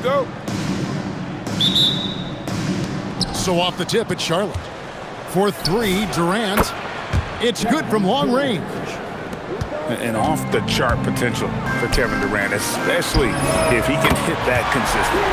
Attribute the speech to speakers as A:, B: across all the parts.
A: go.
B: So off the tip, it's Charlotte. For three, Durant. It's good from long range.
A: And off-the-chart potential for Kevin Durant, especially if he can hit that consistently.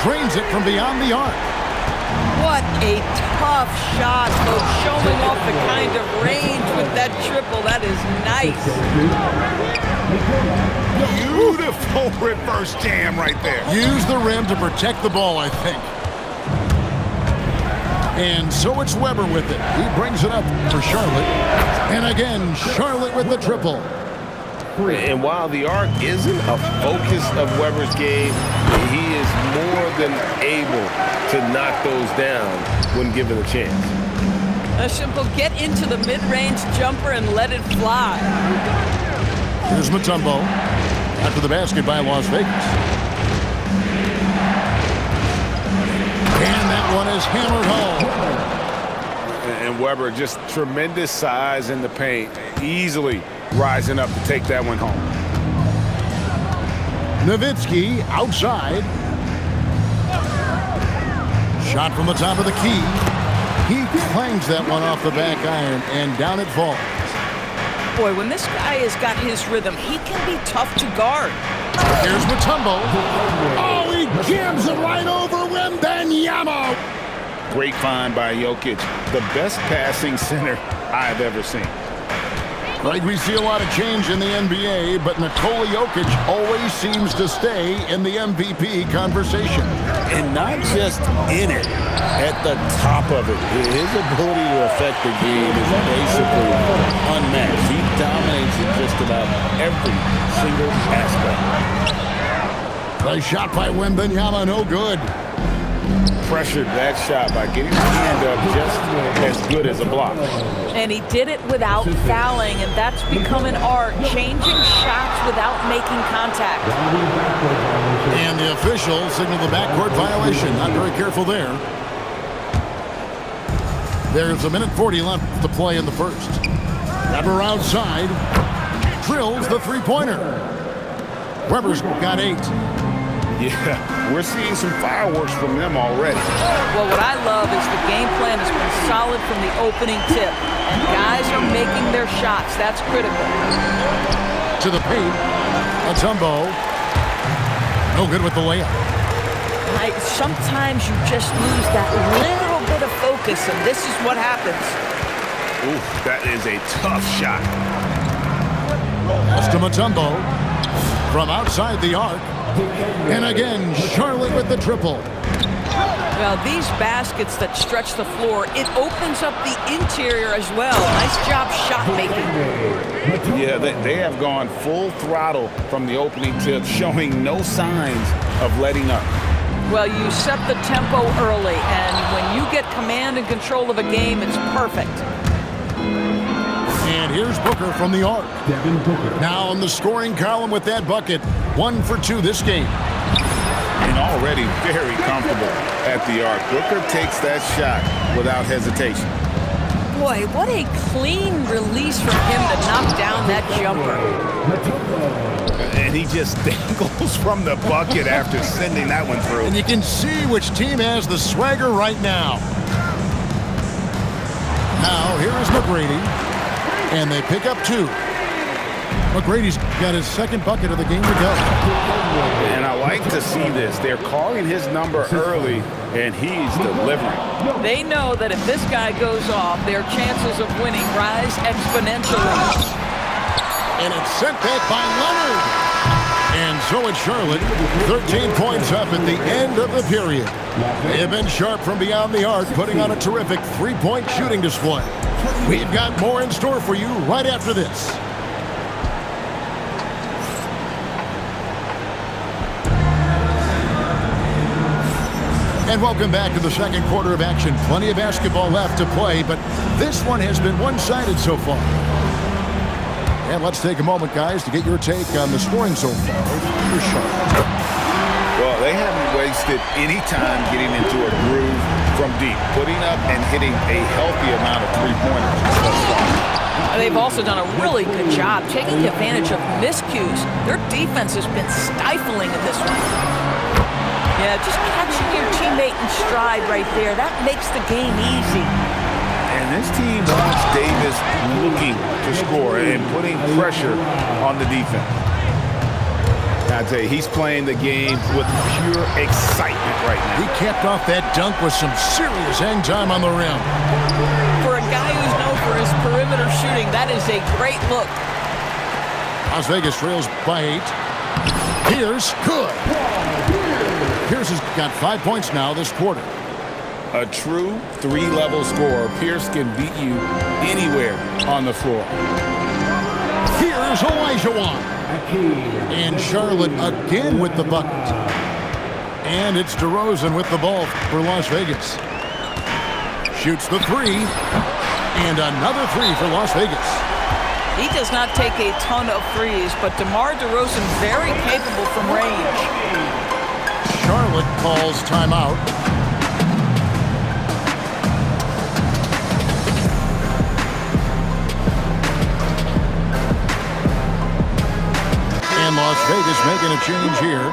B: Drains it from beyond the arc.
C: What a tough shot, folks. Showing off the kind of range with that triple. That is nice.
A: Beautiful reverse jam right there.
B: Use the rim to protect the ball, I think. And so it's Webber with it. He brings it up for Charlotte. And again, Charlotte with the triple.
A: And while the arc isn't a focus of Webber's game, he is more than able to knock those down when given a chance.
C: A simple get into the mid-range jumper and let it fly.
B: Here's Mutombo. After the basket by Las Vegas. And that one is hammered home.
A: And Webber, just tremendous size in the paint, easily rising up to take that one home.
B: Nowitzki outside. Shot from the top of the key. He clangs that one off the back iron, and down it falls.
C: Boy, when this guy has got his rhythm, he can be tough to guard.
B: Here's Mutombo. Oh, he jams it right over Wembanyama.
A: Great find by Jokic, the best passing center I've ever seen.
B: Like we see a lot of change in the NBA, but Nikola Jokic always seems to stay in the MVP conversation.
D: And not just in it, at the top of it. His ability to affect the game is basically unmatched. He dominates in just about every single aspect.
B: Nice shot by Wembanyama, no good.
A: Pressured that shot by getting his hand up just as good as a block.
C: And he did it without fouling, and that's become an art, changing shots without making contact.
B: And the official signaled the backcourt violation. Not very careful there. There's a minute 40 left to play in the first. Webber outside. Drills the three-pointer. Webber's got 8.
A: Yeah, we're seeing some fireworks from them already.
C: Well, what I love is the game plan has been solid from the opening tip, and guys are making their shots. That's critical.
B: To the paint. Mutombo. No good with the layup.
C: Sometimes you just lose that little bit of focus, and this is what happens.
A: Ooh, that is a tough shot.
B: Pass to Mutombo. From outside the arc. And again, Charlotte with the triple.
C: Well, these baskets that stretch the floor, it opens up the interior as well. Nice job shot making.
A: Yeah, they have gone full throttle from the opening tip, showing no signs of letting up.
C: Well, you set the tempo early, and when you get command and control of a game, it's perfect.
B: And here's Booker from the arc. Now in the scoring column with that bucket. 1 for 2 this game.
A: And already very comfortable at the arc. Booker takes that shot without hesitation.
C: Boy, what a clean release from him to knock down that jumper.
A: And he just dangles from the bucket after sending that one through.
B: And you can see which team has the swagger right now. Now, here is McGrady. And they pick up 2. McGrady's got his second bucket of the game to go.
A: And I like to see this. They're calling his number early, and he's delivering.
C: They know that if this guy goes off, their chances of winning rise exponentially.
B: And it's sent back by Leonard. And so it's Charlotte, 13 points up at the end of the period. They have been sharp from beyond the arc, putting on a terrific three-point shooting display. We've got more in store for you right after this. And welcome back to the second quarter of action. Plenty of basketball left to play, but this one has been one-sided so far. And let's take a moment, guys, to get your take on the scoring so far for Charlotte.
A: Well, they haven't wasted any time getting into a groove from deep, putting up and hitting a healthy amount of three-pointers thus far.
C: They've also done a really good job taking advantage of miscues. Their defense has been stifling in this one. Yeah, just catching your teammate in stride right there, that makes the game easy.
D: And this team wants Davis looking to score and putting pressure on the defense. I tell you, he's playing the game with pure excitement right now.
B: He capped off that dunk with some serious hang time on the rim.
C: For a guy who's known for his perimeter shooting, that is a great look.
B: Las Vegas trails by 8. Pierce, good. Pierce has got 5 points now this quarter.
D: A true three-level scorer. Pierce can beat you anywhere on the floor.
B: Here's Olajuwon. And Charlotte again with the bucket. And it's DeRozan with the ball for Las Vegas. Shoots the three. And another three for Las Vegas.
C: He does not take a ton of threes, but DeMar DeRozan very capable from range.
B: Charlotte calls timeout. And Las Vegas making a change here.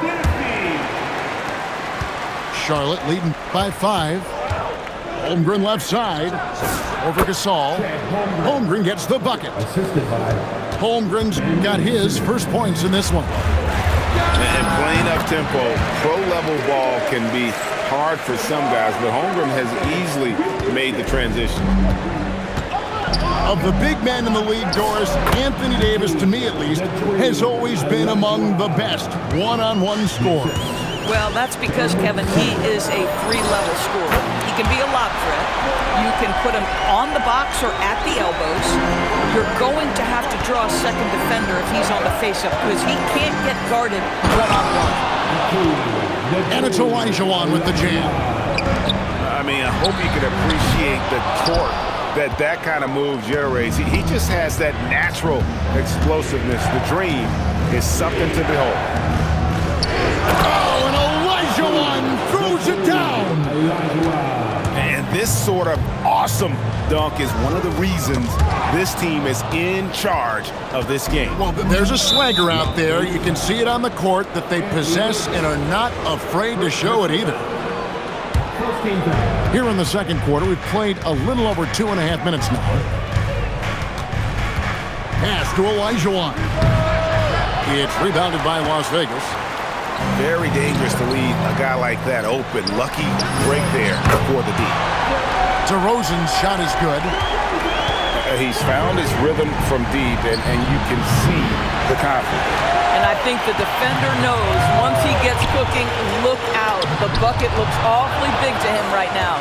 B: Charlotte leading by 5. Holmgren left side. Over Gasol. Holmgren gets the bucket. Holmgren's got his first points in this one.
D: And playing up tempo, pro-level ball can be hard for some guys, but Holmgren has easily made the transition.
B: Of the big men in the league, Doris, Anthony Davis, to me at least, has always been among the best one-on-one scorers.
C: Well, that's because, Kevin, he is a three-level scorer. He can be a lob threat. You can put him on the box or at the elbows. You're going to have to draw a second defender if he's on the face-up because he can't get guarded one-on-one.
B: And it's Olajuwon with the jam.
D: I mean, I hope you can appreciate the torque that kind of move generates. He just has that natural explosiveness. The dream is something to behold.
B: Oh, and Olajuwon throws it down.
D: And this sort of awesome dunk is one of the reasons this team is in charge of this game.
B: Well, there's a swagger out there. You can see it on the court that they possess and are not afraid to show it either. Here in the second quarter, we've played a little over 2.5 minutes now. Pass to Olajuwon. It's rebounded by Las Vegas.
D: Very dangerous to leave a guy like that open. Lucky break there for the deep.
B: DeRozan's shot is good.
D: He's found his rhythm from deep, and you can see the confidence.
C: And I think the defender knows once he gets cooking, look out. The bucket looks awfully big to him right now.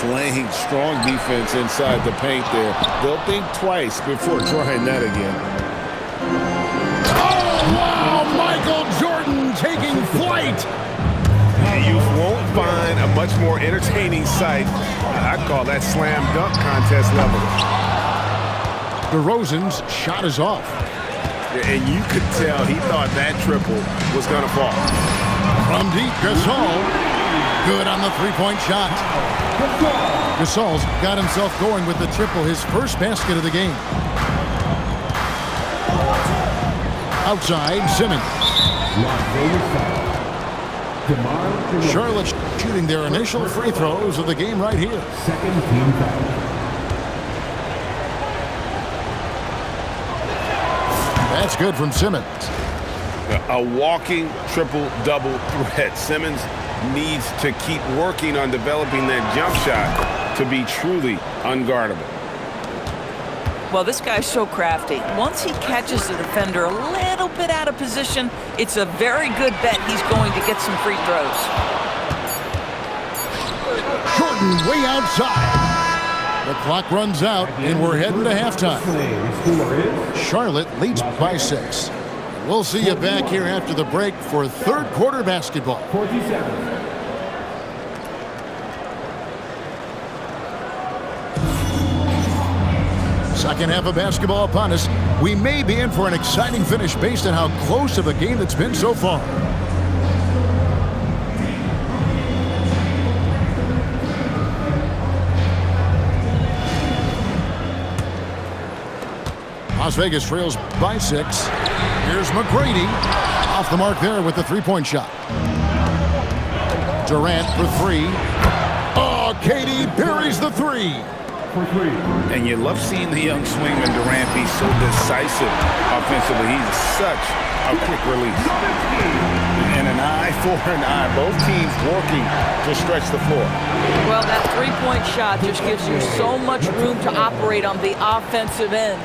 D: Playing strong defense inside the paint there. They'll think twice before trying that again.
B: Oh, wow! Michael Jordan taking flight.
D: You won't find a much more entertaining sight. I'd call that slam dunk contest level.
B: DeRozan's shot is off.
D: And you could tell he thought that triple was going to fall.
B: From deep, Gasol. Good on the three-point shot. Gasol's got himself going with the triple, his first basket of the game. Outside, Simmons. Charlotte shooting their initial free throws of the game right here. That's good from Simmons.
D: A walking triple-double threat. Simmons needs to keep working on developing that jump shot to be truly unguardable.
C: Well, this guy's so crafty. Once he catches the defender a little bit out of position, it's a very good bet he's going to get some free throws.
B: Jordan way outside. The clock runs out, and we're heading to halftime. Charlotte leads by 6. We'll see you back here after the break for third quarter basketball. Second half of basketball upon us. We may be in for an exciting finish based on how close of a game it's been so far. Las Vegas trails by 6. Here's McGrady. Off the mark there with the three-point shot. Durant for three. Oh, KD buries the three.
D: And you love seeing the young swinger Durant be so decisive offensively. He's such a quick release. And an eye for an eye. Both teams working to stretch the floor.
C: Well, that three-point shot just gives you so much room to operate on the offensive end.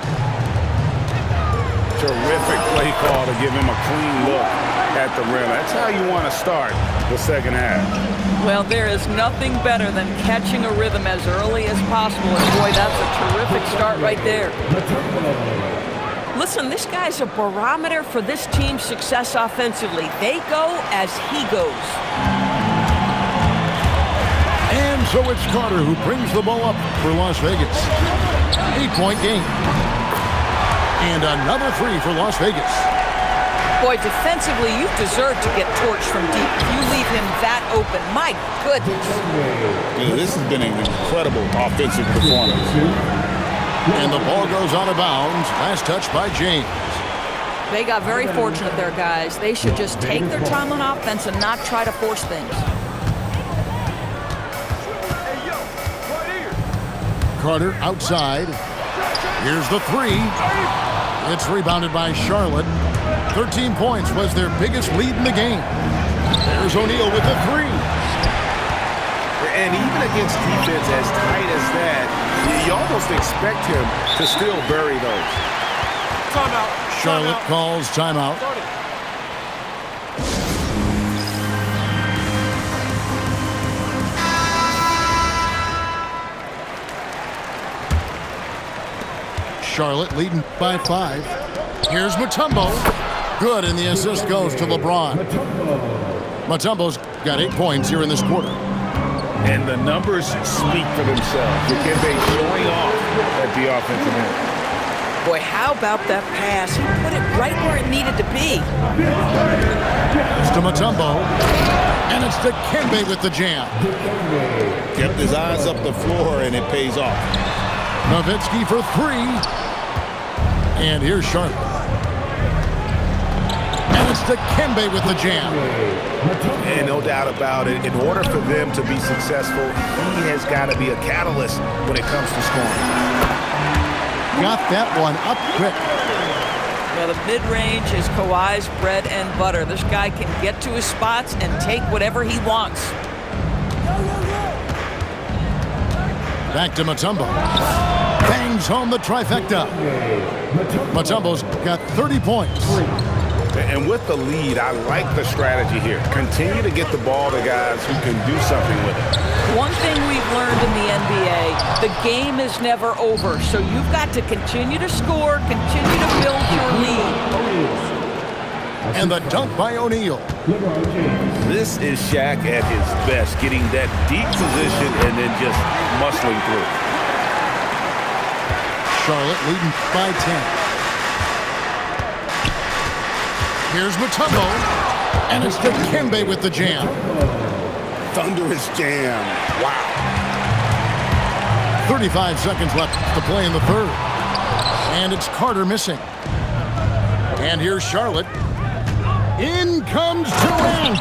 D: Terrific play call to give him a clean look at the rim. That's how you want to start the second half.
C: Well, there is nothing better than catching a rhythm as early as possible. And boy, that's a terrific start right there. Listen, this guy's a barometer for this team's success offensively. They go as he goes.
B: And so it's Carter who brings the ball up for Las Vegas. 8-point game. And another three for Las Vegas.
C: Boy, defensively, you deserve to get torched from deep. If you leave him that open, my goodness.
D: Yeah, this has been an incredible offensive performance.
B: And the ball goes out of bounds. Last touch by James.
C: They got very fortunate there, guys. They should just take their time on offense and not try to force things.
B: Carter outside. Here's the three. It's rebounded by Charlotte. 13 points was their biggest lead in the game. There's O'Neal with the three.
A: And even against defense as tight as that, you almost expect him to still bury those.
E: Timeout.
B: Charlotte calls timeout. Charlotte leading by 5. Here's Mutombo. Good, and the assist goes to LeBron. Mutombo's got 8 points here in this quarter.
D: And the numbers speak for themselves.
A: Dikembe showing off at the offensive end.
C: Boy, how about that pass? He put it right where it needed to be.
B: It's to Mutombo. And it's Dikembe with the jam.
D: Kept his eyes up the floor, and it pays off.
B: Nowitzki for three. And here's Charlotte. And it's Dikembe with the jam.
A: And no doubt about it, in order for them to be successful, he has got to be a catalyst when it comes to scoring.
B: Got that one up quick.
C: Well, the mid-range is Kawhi's bread and butter. This guy can get to his spots and take whatever he wants.
B: Back to Mutombo. Bangs home the trifecta. Mutombo's got 30 points.
A: And with the lead, I like the strategy here. Continue to get the ball to guys who can do something with it.
C: One thing we've learned in the NBA, the game is never over. So you've got to continue to score, continue to build your lead.
B: And the dunk by O'Neal.
A: This is Shaq at his best, getting that deep position and then just muscling through.
B: Charlotte leading by 10. Here's Mutombo. And it's Dikembe with the jam.
D: Thunderous jam. Wow.
B: 35 seconds left to play in the third. And it's Carter missing. And here's Charlotte. In comes Durant.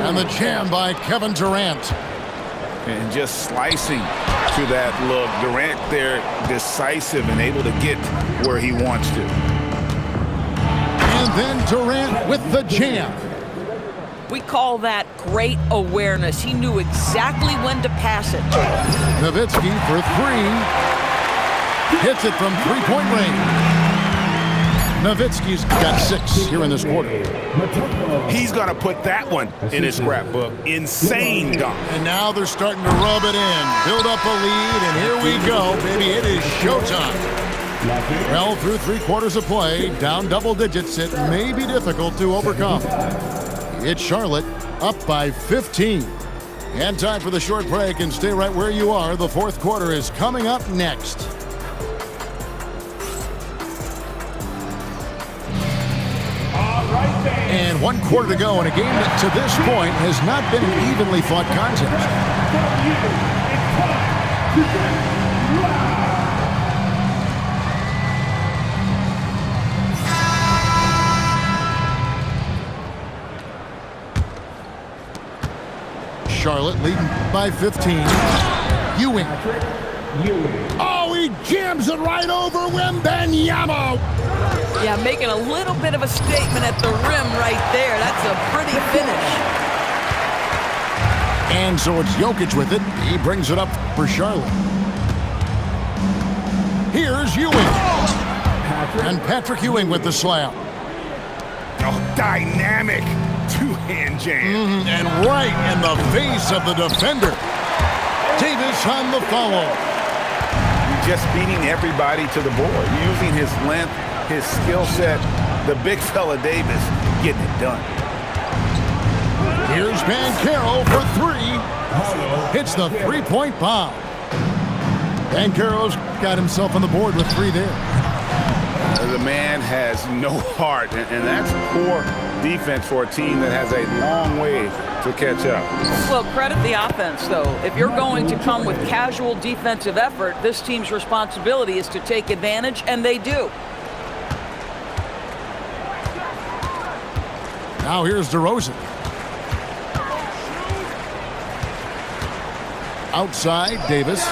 B: And the jam by Kevin Durant.
A: And just slicing to that look. Durant there decisive and able to get where he wants to.
B: And then Durant with the jam.
C: We call that great awareness. He knew exactly when to pass it.
B: Nowitzki for three. Hits it from three-point range. Nowitzki's got 6 here in this quarter.
A: He's going to put that one in his scrapbook. Insane dunk.
B: And now they're starting to rub it in. Build up a lead, and here we go, baby. It is showtime. Well, through 3 quarters of play, down double digits, it may be difficult to overcome. It's Charlotte up by 15. And time for the short break, and stay right where you are. The fourth quarter is coming up next. And 1 quarter to go in a game that to this point has not been an evenly fought contest. Charlotte leading by 15. Ewing. Oh, he jams it right over Wembanyama.
C: Yeah, making a little bit of a statement at the rim right there. That's a pretty finish.
B: And so it's Jokic with it. He brings it up for Charlotte. Here's Ewing. And Patrick Ewing with the slam.
A: Oh, dynamic two-hand jam.
B: And right in the face of the defender. Davis on the follow.
D: Just beating everybody to the board, using his length, his skill set. The big fella Davis getting it done.
B: Here's Banchero for three. Hits the three-point bomb. Banchero's got himself on the board with three there.
D: The man has no heart, and that's poor defense for a team that has a long way to catch up.
C: Well, credit the offense, though. If you're going to come with casual defensive effort, this team's responsibility is to take advantage, and they do.
B: Now here's DeRozan. Outside, Davis.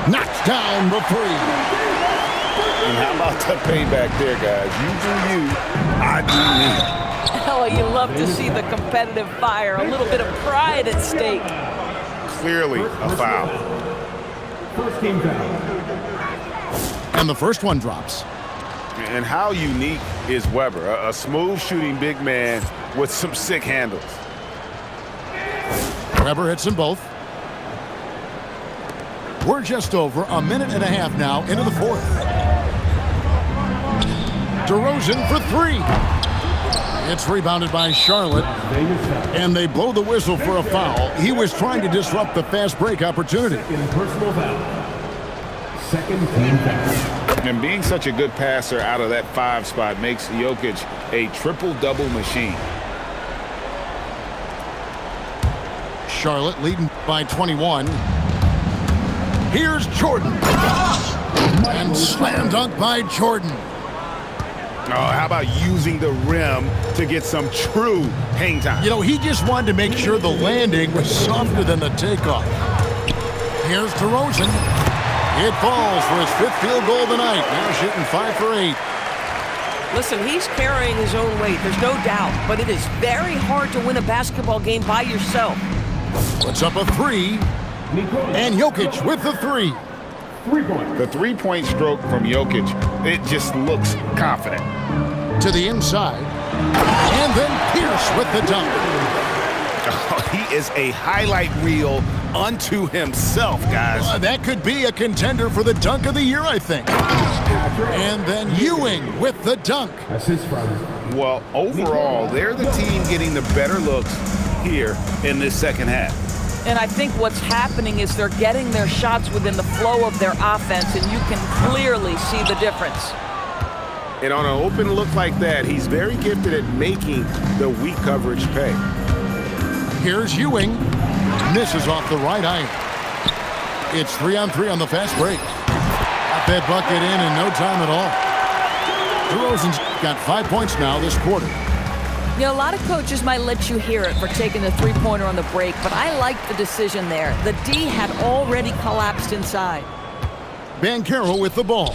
B: Knocked down the three.
D: And how about the payback there, guys? You do you, I do me.
C: Oh, you love to see the competitive fire, a little bit of pride at stake.
D: Clearly a foul.
E: First team foul.
B: And the first one drops.
D: And how unique is Weber? A smooth shooting big man with some sick handles.
B: Weber hits them both. We're just over a minute and a half now into the fourth. DeRozan for three. It's rebounded by Charlotte, and they blow the whistle for a foul. He was trying to disrupt the fast break opportunity.
E: Personal foul. Second team foul.
D: And being such a good passer out of that 5 spot makes Jokic a triple-double machine.
B: Charlotte leading by 21. Here's Jordan. And slam dunk by Jordan.
D: Oh, how about using the rim to get some true hang time?
B: You know, he just wanted to make sure the landing was softer than the takeoff. Here's DeRozan. It falls for his 5th field goal of the night. Now shooting 5 for 8.
C: Listen, he's carrying his own weight, there's no doubt, but it is very hard to win a basketball game by yourself.
B: Puts up a three. And Jokic with the three.
E: 3-point.
D: The three-point stroke from Jokic, it just looks confident.
B: To the inside. And then Pierce with the dunk.
D: Oh, he is a highlight reel unto himself, guys.
B: That could be a contender for the dunk of the year, I think. And then Ewing with the dunk.
E: Assist from.
D: Well, overall, they're the team getting the better looks here in this second half.
C: And I think what's happening is they're getting their shots within the flow of their offense, and you can clearly see the difference.
D: And on an open look like that, he's very gifted at making the weak coverage pay.
B: Here's Ewing. Misses off the right eye. It's 3-on-3 on the fast break. Got that bucket in no time at all. DeRozan's got 5 points now this quarter.
C: You know, a lot of coaches might let you hear it for taking the three-pointer on the break, but I like the decision there. The D had already collapsed inside.
B: Banchero with the ball.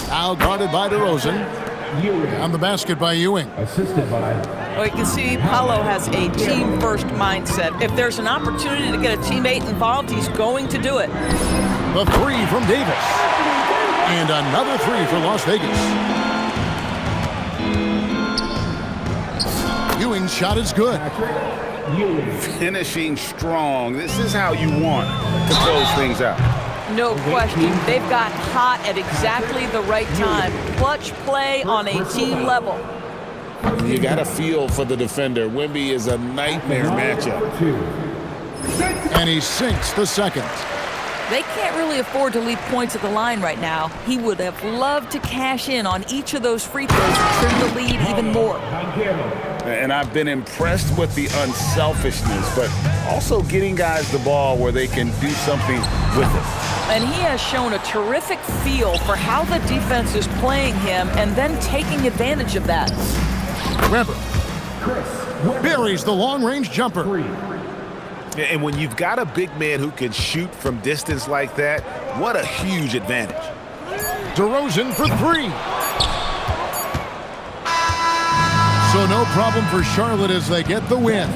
B: Now guarded by DeRozan. On the basket by Ewing.
E: Assisted by.
C: Well, you can see Paolo has a team-first mindset. If there's an opportunity to get a teammate involved, he's going to do it.
B: The three from Davis. And another three for Las Vegas. Ewing's shot is good.
D: Finishing strong. This is how you want to close things out.
C: No question. They've got hot at exactly the right time. Clutch play on a team level.
D: You got to feel for the defender. Wemby is a nightmare matchup.
B: And he sinks the second.
C: They can't really afford to leave points at the line right now. He would have loved to cash in on each of those free throws to trim the lead even more.
D: And I've been impressed with the unselfishness, but also getting guys the ball where they can do something with it.
C: And he has shown a terrific feel for how the defense is playing him and then taking advantage of that.
B: Weber buries the long-range jumper.
F: And when you've got a big man who can shoot from distance like that, what a huge advantage.
B: DeRozan for three. So no problem for Charlotte as they get the win.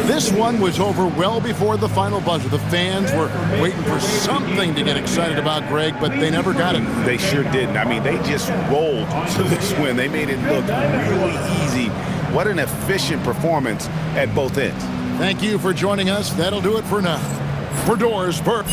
B: This one was over well before the final buzzer. The fans were waiting for something to get excited about, Greg, but they never got it.
F: They sure didn't. I mean, they just rolled to this win. They made it look really easy. What an efficient performance at both ends.
B: Thank you for joining us. That'll do it for now. For Doors Burke.